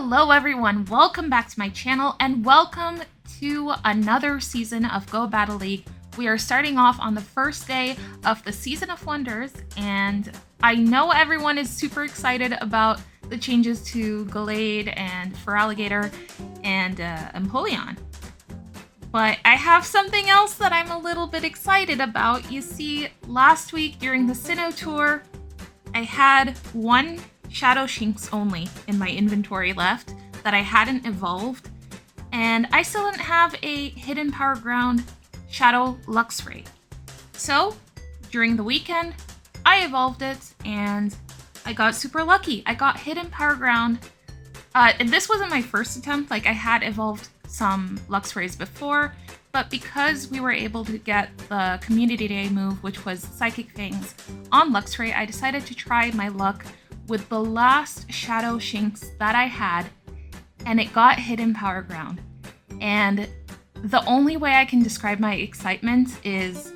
Hello everyone, welcome back to my channel and welcome to another season of Go Battle League. We are starting off on the first day of the Season of Wonders, and I know everyone is super excited about the changes to Gallade and Feraligatr and Empoleon. But I have something else that I'm a little bit excited about. You see, last week during the Sinnoh tour, I had one Shadow Shinx only in my inventory left that I hadn't evolved, and I still didn't have a Hidden Power Ground Shadow Luxray. So during the weekend, I evolved it and I got super lucky. I got Hidden Power Ground. And this wasn't my first attempt, like I had evolved some Luxrays before, but because we were able to get the Community Day move, which was Psychic Fangs, on Luxray, I decided to try my luck with the last Shadow Shinx that I had, and it got Hidden Power Ground. And the only way I can describe my excitement is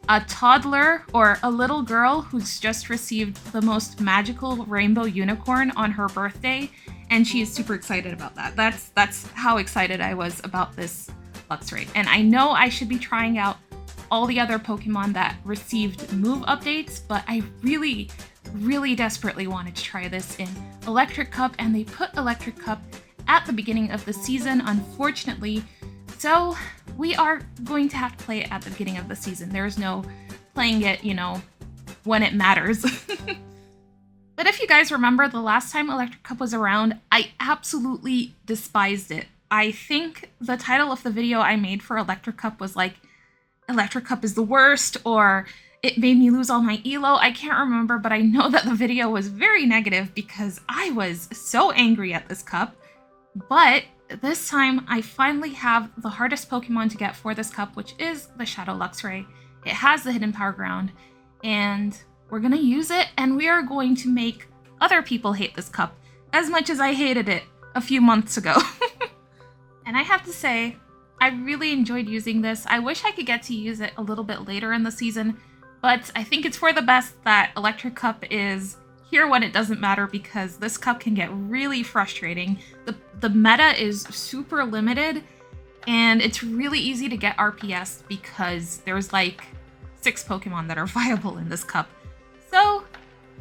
a toddler or a little girl who's just received the most magical rainbow unicorn on her birthday, and she is super excited about that. That's how excited I was about this Luxray. And I know I should be trying out all the other Pokemon that received move updates, but I really desperately wanted to try this in Electric Cup, and they put Electric Cup at the beginning of the season, unfortunately. So we are going to have to play it at the beginning of the season. There's no playing it, when it matters. But if you guys remember, the last time Electric Cup was around, I absolutely despised it. I think the title of the video I made for Electric Cup was like, Electric Cup is the worst, or it made me lose all my elo. I can't remember, but I know that the video was very negative because I was so angry at this cup. But this time, I finally have the hardest Pokemon to get for this cup, which is the Shadow Luxray. It has the Hidden Power Ground, and we're gonna use it, and we are going to make other people hate this cup as much as I hated it a few months ago. And I have to say, I really enjoyed using this. I wish I could get to use it a little bit later in the season, but I think it's for the best that Electric Cup is here when it doesn't matter, because this cup can get really frustrating. The meta is super limited, and it's really easy to get RPS because there's like 6 Pokemon that are viable in this cup. So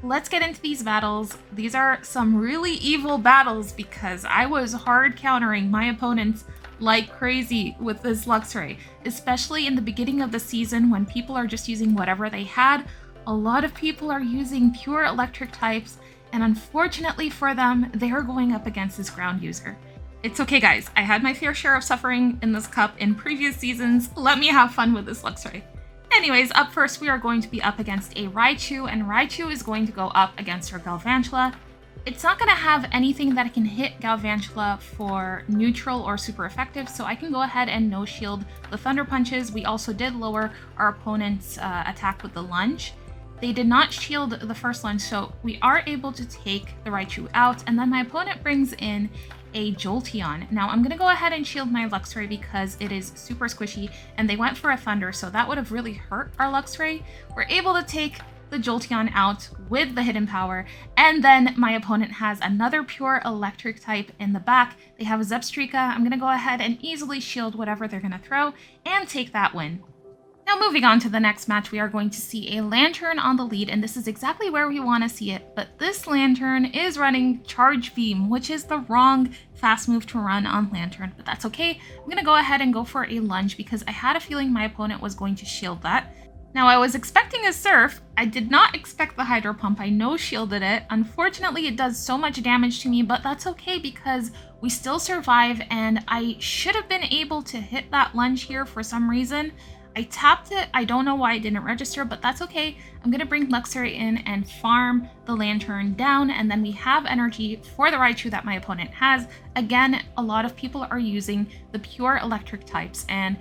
let's get into these battles. These are some really evil battles because I was hard countering my opponents like crazy with this Luxray, especially in the beginning of the season when people are just using whatever they had. A lot of people are using pure electric types, and unfortunately for them, they are going up against this ground user. It's okay, guys. I had my fair share of suffering in this cup in previous seasons. Let me have fun with this Luxray. Anyways, up first, we are going to be up against a Raichu, and Raichu is going to go up against our Galvantula. It's not going to have anything that can hit Galvantula for neutral or super effective, so I can go ahead and no shield the Thunder Punches. We also did lower our opponent's attack with the lunge. They did not shield the first lunge, so we are able to take the Raichu out, and then my opponent brings in a Jolteon. Now I'm going to go ahead and shield my Luxray because it is super squishy, and they went for a Thunder, so that would have really hurt our Luxray. We're able to take the Jolteon out with the Hidden Power, and then my opponent has another pure electric type in the back. They have a Zebstrika. I'm going to go ahead and easily shield whatever they're going to throw and take that win. Now moving on to the next match, we are going to see a Lantern on the lead, and this is exactly where we want to see it, but this Lantern is running Charge Beam, which is the wrong fast move to run on Lantern, but that's okay. I'm going to go ahead and go for a lunge because I had a feeling my opponent was going to shield that. Now I was expecting a Surf. I did not expect the Hydro Pump. I no shielded it. Unfortunately, it does so much damage to me, but that's okay because we still survive, and I should have been able to hit that lunge here for some reason. I tapped it. I don't know why it didn't register, but that's okay. I'm going to bring Luxray in and farm the Lantern down, and then we have energy for the Raichu that my opponent has. Again, a lot of people are using the pure electric types, and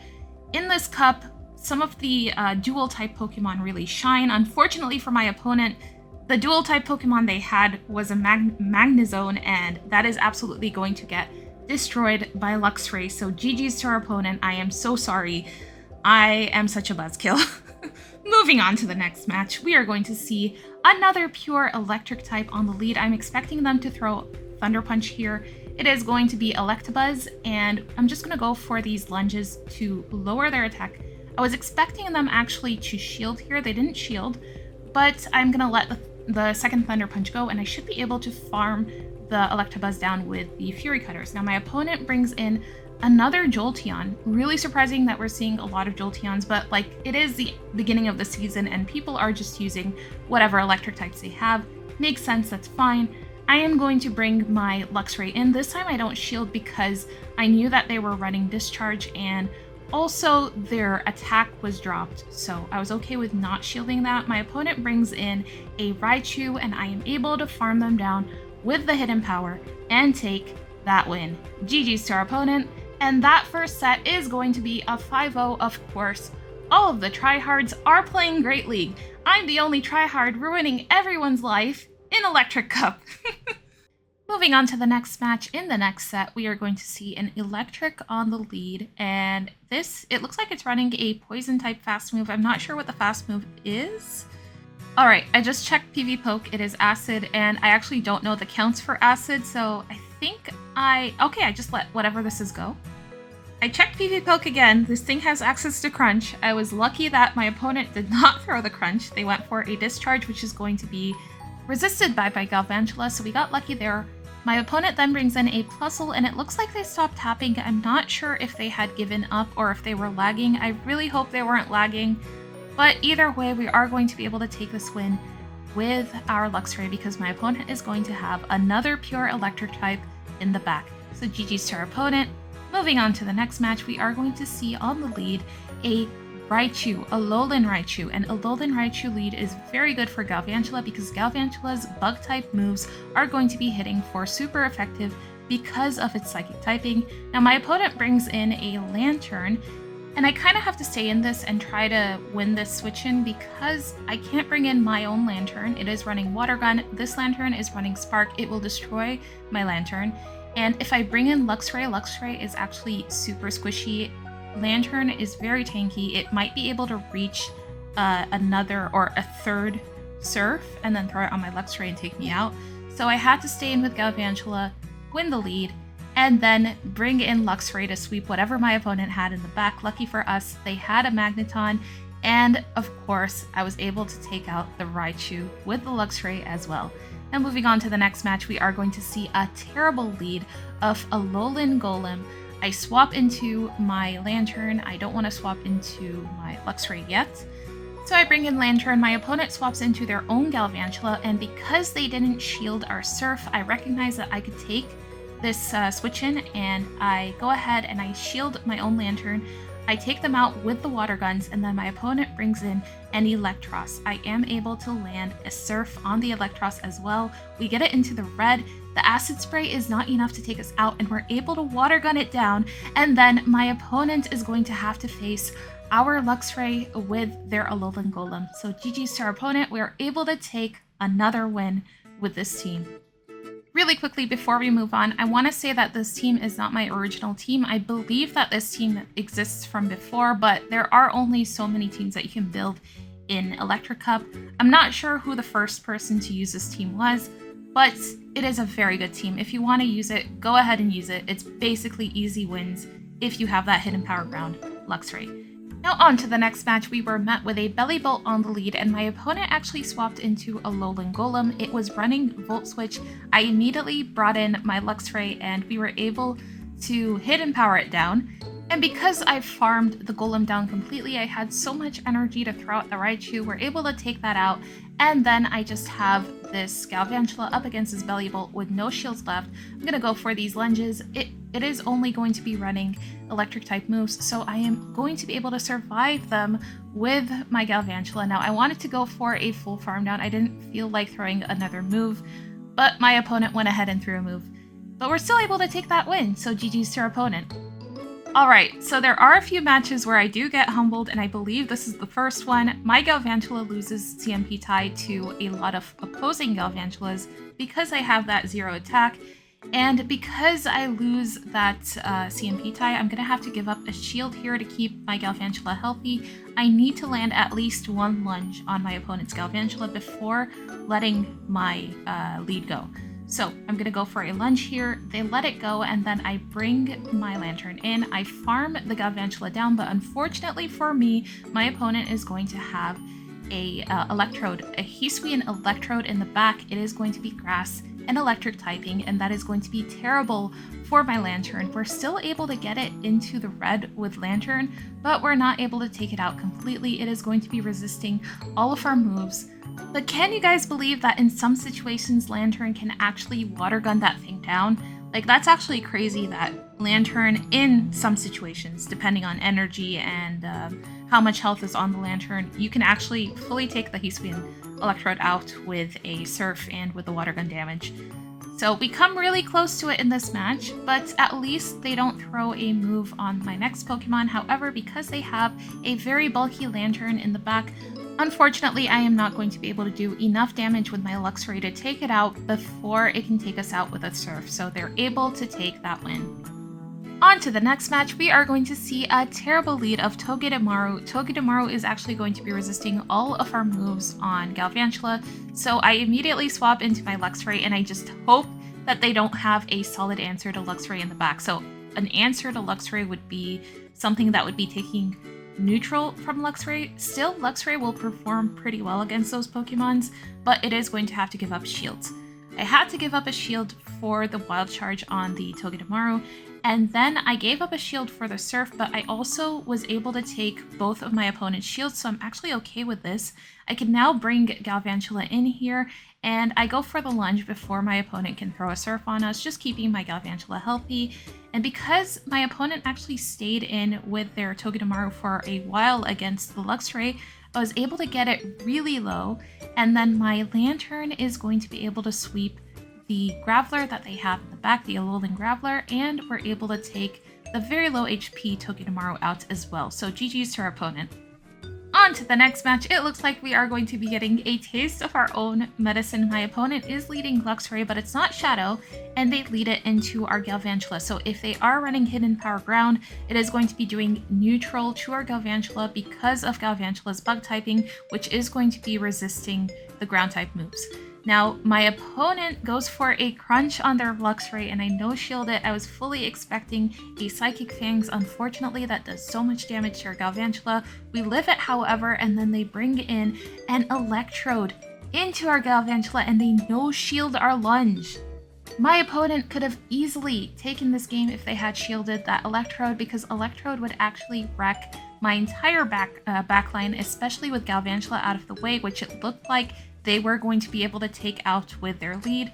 in this cup, some of the dual type Pokemon really shine. Unfortunately for my opponent, the dual type Pokemon they had was a Magnezone, and that is absolutely going to get destroyed by Luxray. So GG's to our opponent. I am so sorry. I am such a buzzkill. Moving on to the next match, we are going to see another pure electric type on the lead. I'm expecting them to throw Thunder Punch here. It is going to be Electabuzz, and I'm just going to go for these lunges to lower their attack. I was expecting them actually to shield here. They didn't shield, but I'm going to let the second Thunder Punch go, and I should be able to farm the Electabuzz down with the Fury Cutters. Now my opponent brings in another Jolteon. Really surprising that we're seeing a lot of Jolteons, but like, it is the beginning of the season and people are just using whatever electric types they have. Makes sense, that's fine. I am going to bring my Luxray in. This time I don't shield because I knew that they were running Discharge, and also their attack was dropped, so I was okay with not shielding that. My opponent brings in a Raichu, and I am able to farm them down with the Hidden Power and take that win. GG's to our opponent, and that first set is going to be a 5-0, of course. All of the tryhards are playing Great League. I'm the only tryhard ruining everyone's life in Electric Cup. Moving on to the next match. In the next set, we are going to see an Electric on the lead, and this, it looks like it's running a Poison type fast move. I'm not sure what the fast move is. Alright, I just checked PV Poke, it is Acid, and I actually don't know the counts for Acid, so I think okay, I just let whatever this is go. I checked PV Poke again. This thing has access to Crunch. I was lucky that my opponent did not throw the Crunch. They went for a Discharge, which is going to be resisted by Galvantula, so we got lucky there. My opponent then brings in a Plusle, and it looks like they stopped tapping. I'm not sure if they had given up or if they were lagging. I really hope they weren't lagging. But either way, we are going to be able to take this win with our Luxray because my opponent is going to have another pure electric type in the back. So GG's to our opponent. Moving on to the next match, we are going to see on the lead a Raichu, a Alolan Raichu. And Alolan Raichu lead is very good for Galvantula because Galvantula's bug type moves are going to be hitting for super effective because of its psychic typing. Now my opponent brings in a Lantern, and I kind of have to stay in this and try to win this switch in because I can't bring in my own Lantern. It is running Water Gun. This Lantern is running Spark. It will destroy my Lantern. And if I bring in Luxray, Luxray is actually super squishy. Lantern is very tanky. It might be able to reach another or a third Surf and then throw it on my Luxray and take me out. So I had to stay in with Galvantula, win the lead, and then bring in Luxray to sweep whatever my opponent had in the back. Lucky for us, they had a Magneton, and of course, I was able to take out the Raichu with the Luxray as well. Now moving on to the next match, we are going to see a terrible lead of Alolan Golem. I swap into my Lantern. I don't want to swap into my Luxray yet. So I bring in Lantern, my opponent swaps into their own Galvantula, and because they didn't shield our Surf, I recognize that I could take this switch in, and I go ahead and I shield my own Lantern. I take them out with the Water Guns, and then my opponent brings in an Electros. I am able to land a Surf on the Electros as well. We get it into the red. The Acid Spray is not enough to take us out, and we're able to Water Gun it down, and then my opponent is going to have to face our Luxray with their Alolan Golem. So GG's to our opponent. We are able to take another win with this team. Really quickly before we move on, I want to say that this team is not my original team. I believe that this team exists from before, but there are only so many teams that you can build in Electric Cup. I'm not sure who the first person to use this team was, but it is a very good team. If you want to use it, go ahead and use it. It's basically easy wins if you have that hidden power ground, Luxray. Now on to the next match, we were met with a Belly Bolt on the lead, and my opponent actually swapped into a Alolan Golem. It was running Volt Switch. I immediately brought in my Luxray, and we were able to hidden power it down. And because I farmed the Golem down completely, I had so much energy to throw out the Raichu. We're able to take that out, and then I just have this Galvantula up against his Belly Bolt with no shields left. I'm gonna go for these lunges. It is only going to be running electric type moves, so I am going to be able to survive them with my Galvantula. Now I wanted to go for a full farm down. I didn't feel like throwing another move, but my opponent went ahead and threw a move. But we're still able to take that win, so GG's to our opponent. Alright, so there are a few matches where I do get humbled, and I believe this is the first one. My Galvantula loses CMP tie to a lot of opposing Galvantulas because I have that 0 attack, and because I lose that CMP tie, I'm going to have to give up a shield here to keep my Galvantula healthy. I need to land at least one lunge on my opponent's Galvantula before letting my lead go. So I'm going to go for a lunge here. They let it go, and then I bring my lantern in. I farm the Galvantula down, but unfortunately for me, my opponent is going to have a electrode, a Hisuian electrode in the back. It is going to be grass and electric typing, and that is going to be terrible for my lantern. We're still able to get it into the red with lantern, but we're not able to take it out completely. It is going to be resisting all of our moves. But can you guys believe that in some situations lantern can actually water gun that thing down? Like, that's actually crazy that lantern in some situations, depending on energy and how much health is on the lantern, you can actually fully take the Hisuian electrode out with a surf and with the water gun damage. So we come really close to it in this match, but at least they don't throw a move on my next Pokemon. However, because they have a very bulky lantern in the back, unfortunately I am not going to be able to do enough damage with my Luxray to take it out before it can take us out with a surf, so they're able to take that win. On to the next match, we are going to see a terrible lead of Togedemaru. Togedemaru is actually going to be resisting all of our moves on Galvantula, so I immediately swap into my Luxray, and I just hope that they don't have a solid answer to Luxray in the back. So an answer to Luxray would be something that would be taking neutral from Luxray. Still, Luxray will perform pretty well against those Pokemons, but it is going to have to give up shields. I had to give up a shield for the Wild Charge on the Togedemaru, and then I gave up a shield for the Surf, but I also was able to take both of my opponent's shields, so I'm actually okay with this. I can now bring Galvantula in here, and I go for the lunge before my opponent can throw a Surf on us, just keeping my Galvantula healthy. And because my opponent actually stayed in with their Togedemaru for a while against the Luxray, I was able to get it really low, and then my Lantern is going to be able to sweep the Graveler that they have in the back, the Alolan Graveler, and we're able to take the very low HP Togedemaru out as well. So GG's to our opponent. On to the next match. It looks like we are going to be getting a taste of our own medicine. My opponent is leading Luxray, but it's not Shadow, and they lead it into our Galvantula. So if they are running Hidden Power Ground, it is going to be doing neutral to our Galvantula because of Galvantula's bug typing, which is going to be resisting the ground type moves. Now, my opponent goes for a crunch on their Luxray, and I no-shield it. I was fully expecting a Psychic Fangs. Unfortunately, that does so much damage to our Galvantula. We live it, however, and then they bring in an Electrode into our Galvantula, and they no-shield our lunge. My opponent could have easily taken this game if they had shielded that Electrode, because Electrode would actually wreck my entire backline, especially with Galvantula out of the way, which it looked like they were going to be able to take out with their lead,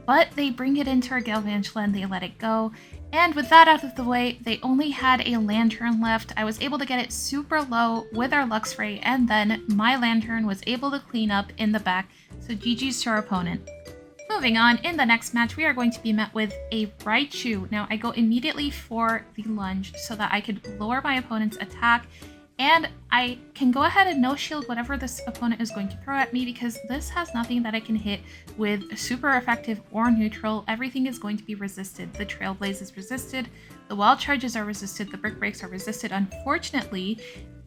but they bring it into our Galvantula and they let it go. And with that out of the way, they only had a Lantern left. I was able to get it super low with our Luxray, and then my Lantern was able to clean up in the back, so GG's to our opponent. Moving on, in the next match, we are going to be met with a Raichu. Now, I go immediately for the lunge so that I could lower my opponent's attack, and I can go ahead and no-shield whatever this opponent is going to throw at me, because this has nothing that I can hit with super effective or neutral. Everything is going to be resisted. The Trailblaze is resisted, the Wild Charges are resisted, the Brick Breaks are resisted. Unfortunately,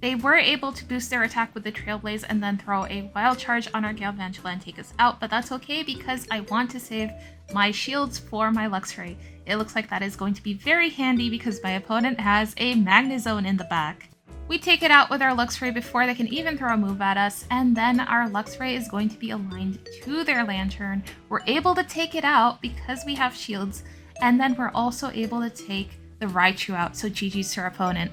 they were able to boost their attack with the Trailblaze and then throw a Wild Charge on our Galvantula and take us out, but that's okay because I want to save my shields for my Luxray. It looks like that is going to be very handy because my opponent has a Magnezone in the back. We take it out with our Luxray before they can even throw a move at us, and then our Luxray is going to be aligned to their Lantern. We're able to take it out because we have shields, and then we're also able to take the Raichu out, so GG's to our opponent.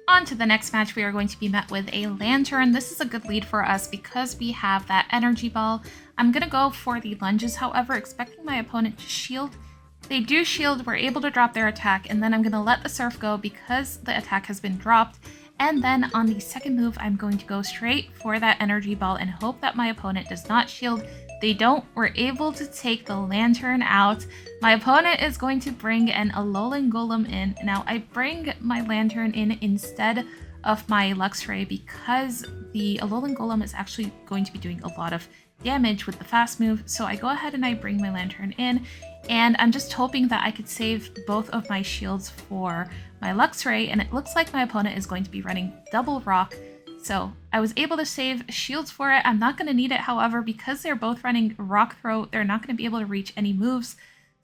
On to the next match, we are going to be met with a Lantern. This is a good lead for us because we have that Energy Ball. I'm going to go for the lunges, however, expecting my opponent to shield. They do shield, we're able to drop their attack, and then I'm going to let the Surf go because the attack has been dropped. And then on the second move, I'm going to go straight for that Energy Ball and hope that my opponent does not shield. They don't. We're able to take the Lantern out. My opponent is going to bring an Alolan Golem in. Now, I bring my Lantern in instead of my Luxray because the Alolan Golem is actually going to be doing a lot of damage with the fast move. So I go ahead and I bring my Lantern in, and I'm just hoping that I could save both of my shields for my Luxray, and it looks like my opponent is going to be running Double Rock. So I was able to save shields for it. I'm not going to need it, however, because they're both running Rock Throw, they're not going to be able to reach any moves.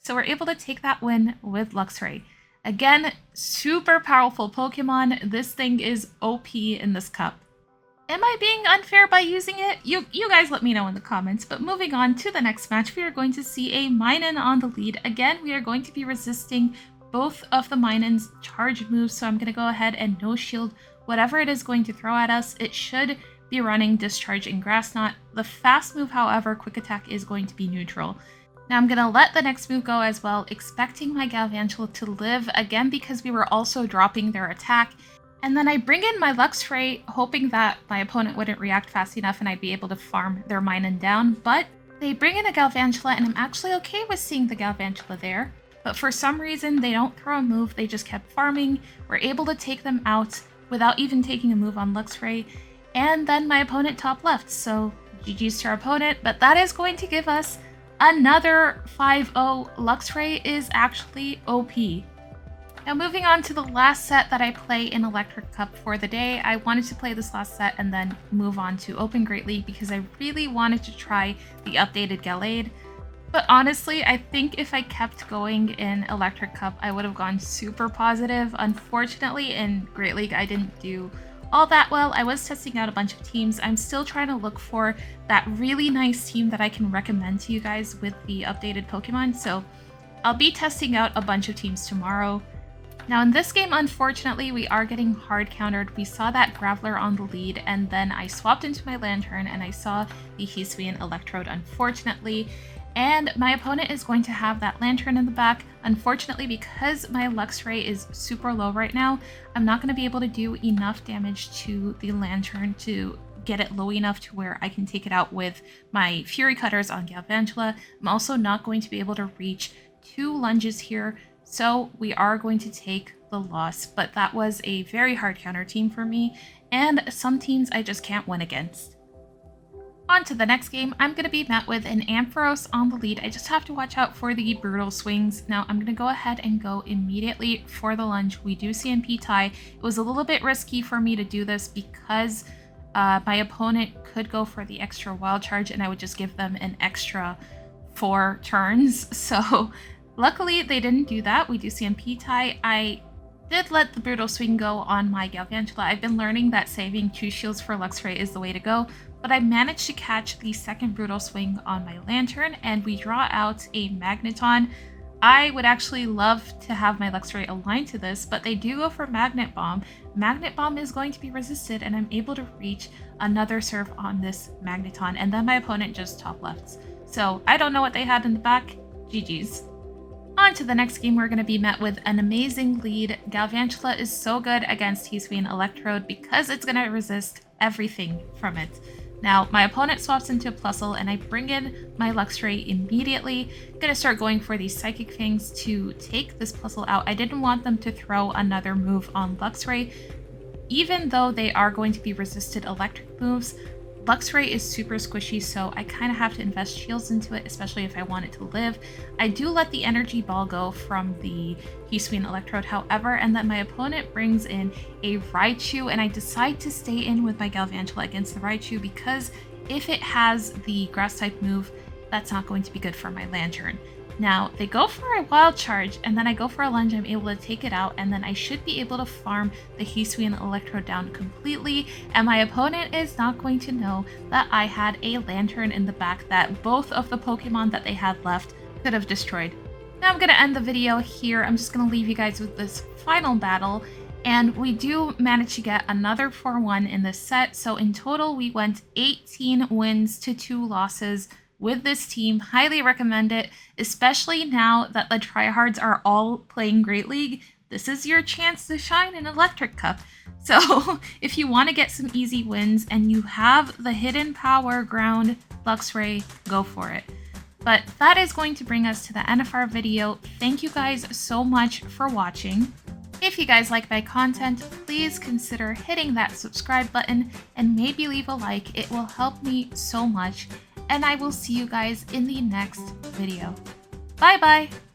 So we're able to take that win with Luxray. Again, super powerful Pokemon. This thing is OP in this cup. Am I being unfair by using it? You guys let me know in the comments. But moving on to the next match, we are going to see a Minun on the lead. Again, we are going to be resisting both of the Minun's charge moves. So I'm going to go ahead and no shield whatever it is going to throw at us. It should be running Discharge and Grass Knot. The fast move, however, Quick Attack, is going to be neutral. Now I'm going to let the next move go as well, expecting my Galvantula to live, again because we were also dropping their attack. And then I bring in my Luxray, hoping that my opponent wouldn't react fast enough and I'd be able to farm their Minun down. But they bring in a Galvantula, and I'm actually okay with seeing the Galvantula there. But for some reason, they don't throw a move, they just kept farming. We're able to take them out without even taking a move on Luxray. And then my opponent top left, so GG's to our opponent. But that is going to give us another 5-0. Luxray is actually OP. Now moving on to the last set that I play in Electric Cup for the day. I wanted to play this last set and then move on to Open Great League because I really wanted to try the updated Gallade. But honestly, I think if I kept going in Electric Cup, I would have gone super positive. Unfortunately, in Great League, I didn't do all that well. I was testing out a bunch of teams. I'm still trying to look for that really nice team that I can recommend to you guys with the updated Pokemon. So I'll be testing out a bunch of teams tomorrow. Now in this game, unfortunately, we are getting hard countered. We saw that Graveler on the lead, and then I swapped into my Lantern and I saw the Hisuian Electrode, unfortunately. And my opponent is going to have that Lantern in the back. Unfortunately, because my Luxray is super low right now, I'm not going to be able to do enough damage to the Lantern to get it low enough to where I can take it out with my Fury Cutters on Galvantula. I'm also not going to be able to reach 2 lunges here, so we are going to take the loss. But that was a very hard counter team for me, and some teams I just can't win against. On to the next game, I'm going to be met with an Ampharos on the lead. I just have to watch out for the Brutal Swings. Now I'm going to go ahead and go immediately for the lunge. We do CMP tie. It was a little bit risky for me to do this because my opponent could go for the extra Wild Charge and I would just give them an extra 4 turns. So luckily they didn't do that. We do CMP tie. I did let the Brutal Swing go on my Galvantula. I've been learning that saving 2 shields for Luxray is the way to go, but I managed to catch the second Brutal Swing on my Lantern, and we draw out a Magneton. I would actually love to have my Luxray aligned to this, but they do go for Magnet Bomb. Magnet Bomb is going to be resisted, and I'm able to reach another serve on this Magneton, and then my opponent just top lefts. So I don't know what they had in the back. GG's. On to the next game, we're going to be met with an amazing lead. Galvantula is so good against Hisuian Electrode because it's going to resist everything from it. Now, my opponent swaps into a Plusle, and I bring in my Luxray immediately. I'm going to start going for these Psychic Fangs to take this Plusle out. I didn't want them to throw another move on Luxray. Even though they are going to be resisted electric moves, Luxray is super squishy, so I kind of have to invest shields into it, especially if I want it to live. I do let the energy ball go from the Hisuian Electrode, however, and then my opponent brings in a Raichu, and I decide to stay in with my Galvantula against the Raichu because if it has the grass type move, that's not going to be good for my Lantern. Now, they go for a Wild Charge, and then I go for a lunge. I'm able to take it out, and then I should be able to farm the Hisuian Electrode down completely, and my opponent is not going to know that I had a Lantern in the back that both of the Pokemon that they had left could have destroyed. Now I'm going to end the video here. I'm just going to leave you guys with this final battle, and we do manage to get another 4-1 in this set, so in total we went 18 wins to 2 losses with this team. Highly recommend it, especially now that the tryhards are all playing Great League. This is your chance to shine in Electric Cup. So if you want to get some easy wins and you have the hidden power ground Luxray, go for it. But that is going to bring us to the end of our video. Thank you guys so much for watching. If you guys like my content, please consider hitting that subscribe button and maybe leave a like. It will help me so much. And I will see you guys in the next video. Bye bye!